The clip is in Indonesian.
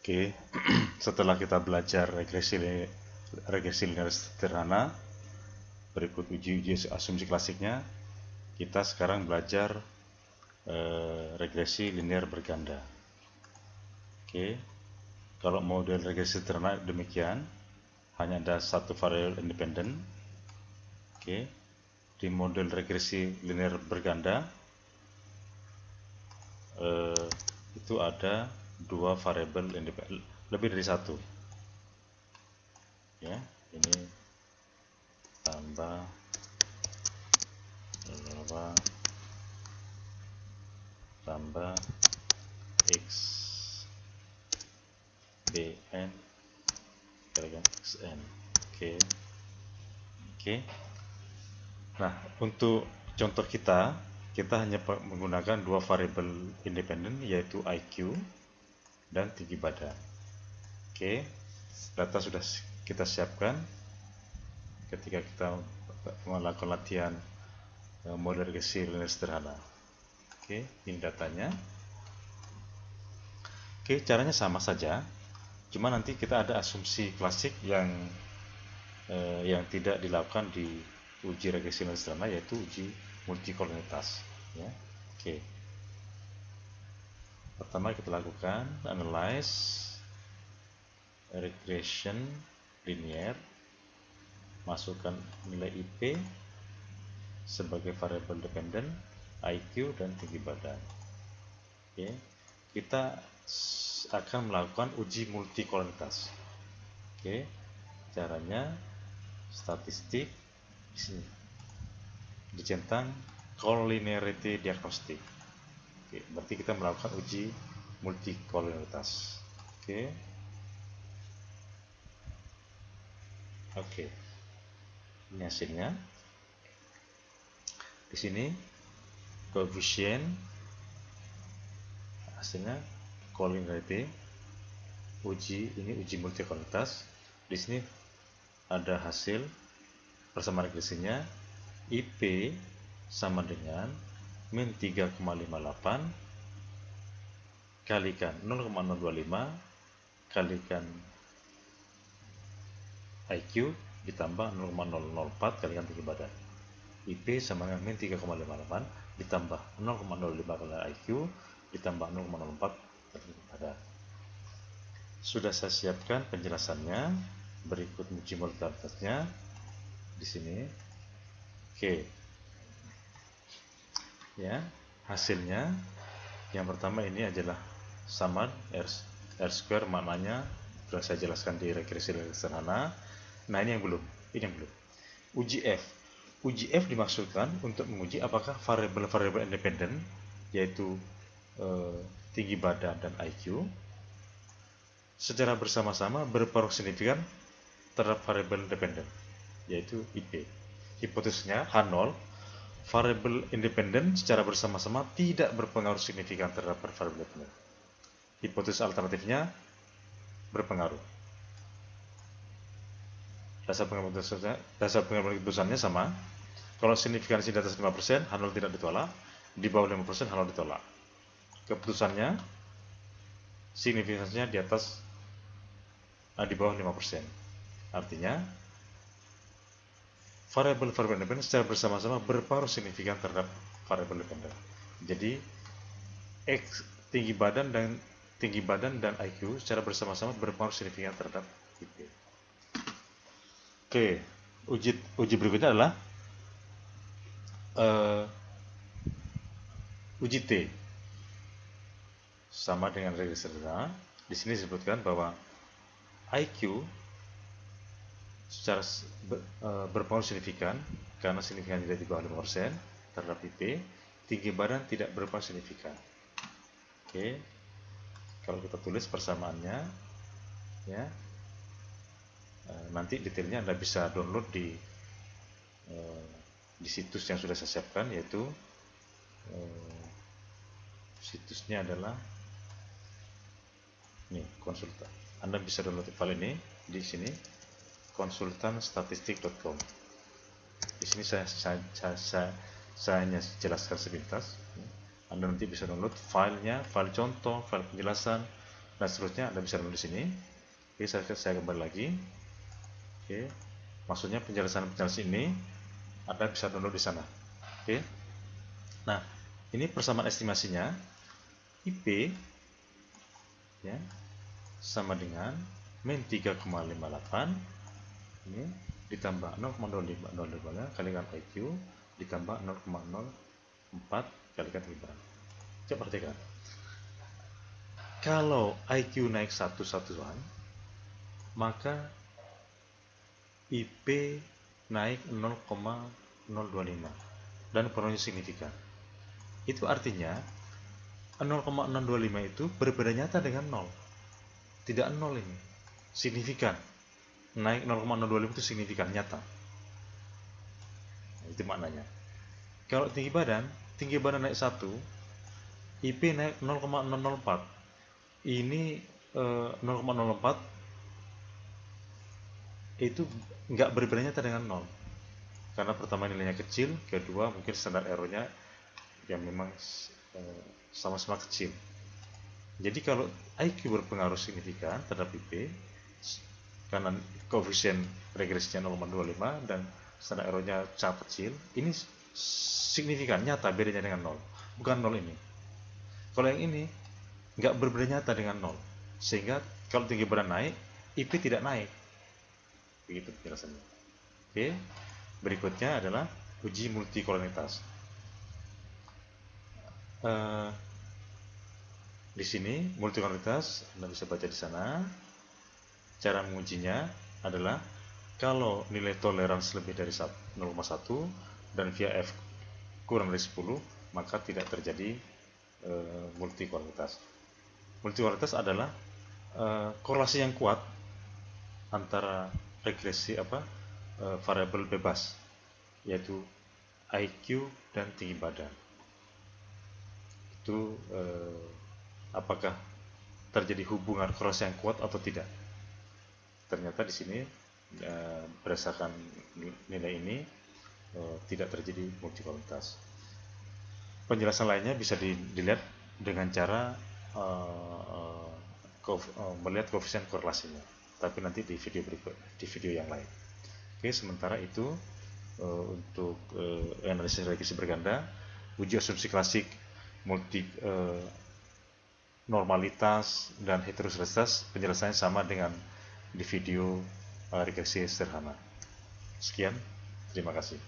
Oke, setelah kita belajar regresi linear sederhana, berikut uji asumsi klasiknya, kita sekarang belajar regresi linear berganda. Oke, kalau model regresi sederhana demikian, hanya ada satu variabel independen. Oke, di model regresi linear berganda itu ada dua variabel independen, lebih dari satu. Ya, ini tambah berapa tambah x bn kalikan xn. Oke. Oke. Nah, untuk contoh kita hanya menggunakan dua variabel independen, yaitu IQ dan tinggi badan. Oke, data sudah kita siapkan ketika kita melakukan latihan model regresi linear sederhana. Oke, ini datanya. Oke, caranya sama saja, cuma nanti kita ada asumsi klasik yang tidak dilakukan di uji regresi linear sederhana, yaitu uji multikolonialitas. Ya. Oke. Pertama kita lakukan analyze regression linear, masukkan nilai IP sebagai variabel dependen, IQ dan tinggi badan. Oke. Kita akan melakukan uji multikolonialitas. Oke. Caranya statistik di sini dicentang collinearity diagnostic. Oke, berarti kita melakukan uji multikolonialitas. Oke. Oke. Ini hasilnya. Di sini koefisien hasilnya collinearity ini uji multikolonialitas. Di sini ada hasil persamaan regresinya, IP sama dengan min 3,58 kalikan 0,025 kalikan IQ ditambah 0,004 kalikan tinggi badan. IP sama dengan min 3,58 ditambah 0,05 kalikan IQ ditambah 0,04 kalikan tinggi badan. Sudah saya siapkan penjelasannya. Berikut uji multikolonialitasnya di sini. Oke. Ya, hasilnya yang pertama ini adalah sama R square, maknanya sudah saya jelaskan di regresi sederhana. Nah, ini yang belum. Uji F. Uji F dimaksudkan untuk menguji apakah variabel-variabel independen, yaitu tinggi badan dan IQ, secara bersama-sama berpengaruh signifikan terhadap variabel independen, yaitu IP. Hipotesisnya H0, variabel independen secara bersama-sama tidak berpengaruh signifikan terhadap variabel independen. Hipotesis alternatifnya berpengaruh. Dasar pengambilan keputusannya sama. Kalau signifikansi di atas 5%, H0 tidak ditolak. Di bawah 5%, H0 ditolak. Keputusannya signifikansinya di bawah 5%. Artinya variabel-variabel independen secara bersama-sama berpengaruh signifikan terhadap variabel independen. Jadi tinggi badan dan IQ secara bersama-sama berpengaruh signifikan terhadap IP. Oke, uji berikutnya adalah uji T. Sama dengan regresi sederhana. Di sini disebutkan bahwa IQ secara berpengaruh signifikan karena signifikan tidak di bawah 5% terhadap IP. Tinggi badan tidak berpengaruh signifikan. Oke, kalau kita tulis persamaannya, ya, nanti detailnya Anda bisa download di situs yang sudah saya siapkan, yaitu situsnya adalah ini, konsultan. Anda bisa download file ini di sini, konsultanstatistik.com. Di sini saya hanya jelaskan sepintas. Anda nanti bisa download filenya, file contoh, file penjelasan, dan seterusnya Anda bisa download di sini. Oke, saya kembali lagi. Oke, maksudnya penjelasan ini Anda bisa download di sana. Oke, nah ini persamaan estimasinya IP ya sama dengan min 3,58 ini ditambah 0,05 kalikan IQ ditambah 0,04 kalikan IBAN. Coba perhatikan. Kalau IQ naik satu satuan, maka IP naik 0,025 dan penuhnya signifikan. Itu artinya 0,025 itu berbeda nyata dengan 0. Tidak 0 ini. Signifikan. Naik 0,025 itu signifikan, nyata. Nah, itu maknanya. Kalau tinggi badan naik 1, IP naik 0,004. Ini 0,04 itu nggak berbeda nyata dengan 0. Karena pertama nilainya kecil, kedua mungkin standar errornya yang memang sama-sama kecil. Jadi kalau IQ berpengaruh signifikan terhadap IP karena koefisien regresinya 0,25 dan standar errornya sangat kecil, ini signifikan, nyata bedanya dengan 0, bukan 0 ini. Kalau yang ini nggak berbeda nyata dengan 0, sehingga kalau tinggi badan naik, IP tidak naik. Begitu penjelasannya. Oke, berikutnya adalah uji multikolonitas. Di sini multikolonitas Anda bisa baca di sana. Cara mengujinya adalah kalau nilai toleransi lebih dari 0,1 dan VF kurang dari 10, maka tidak terjadi multikolonitas. Multikolonitas adalah korelasi yang kuat antara regresi variabel bebas, yaitu IQ dan tinggi badan. Itu apakah terjadi hubungan korelasi yang kuat atau tidak? Ternyata di sini berdasarkan nilai ini tidak terjadi multikolonitas. Penjelasan lainnya bisa dilihat dengan cara melihat koefisien korelasinya, tapi nanti di video berikut, di video yang lain. Oke, sementara itu untuk analisis regresi berganda, uji asumsi klasik, normalitas dan heterosisitas, penjelasannya sama dengan di video regresi sederhana. Sekian, terima kasih.